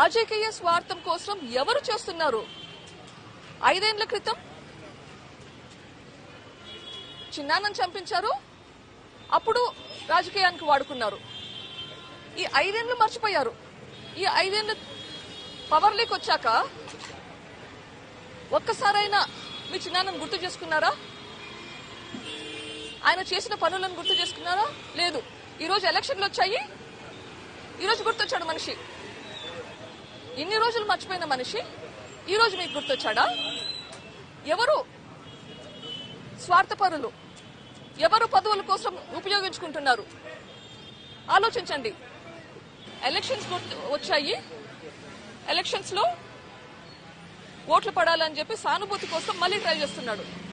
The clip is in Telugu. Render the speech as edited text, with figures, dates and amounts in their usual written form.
రాజకీయ స్వార్థం కోసం ఎవరు చేస్తున్నారు? 5 ఏళ్ల క్రితం చిన్నాన్నను చంపించారు, అప్పుడు రాజకీయానికి వాడుకున్నారు. ఈ 5 ఏళ్లు మర్చిపోయారు. ఈ 5 ఏళ్లు పవర్లోకి వచ్చాక ఒక్కసారైనా మీ చిన్నాన్నను గుర్తు చేసుకున్నారా? ఆయన చేసిన పనులను గుర్తు చేసుకున్నారా? లేదు. ఈరోజు ఎలక్షన్లు వచ్చాయి, ఈరోజు గుర్తొచ్చాడు మనిషి. ఇన్ని రోజులు మర్చిపోయిన మనిషి ఈరోజు మీకు గుర్తొచ్చాడా? ఎవరు స్వార్థపరులు? ఎవరు పదవుల కోసం ఉపయోగించుకుంటున్నారు? ఆలోచించండి. ఎలక్షన్స్ వచ్చాయి, ఎలక్షన్స్ లో ఓట్లు పడాలని చెప్పి సానుభూతి కోసం మళ్ళీ ట్రై చేస్తున్నాడు.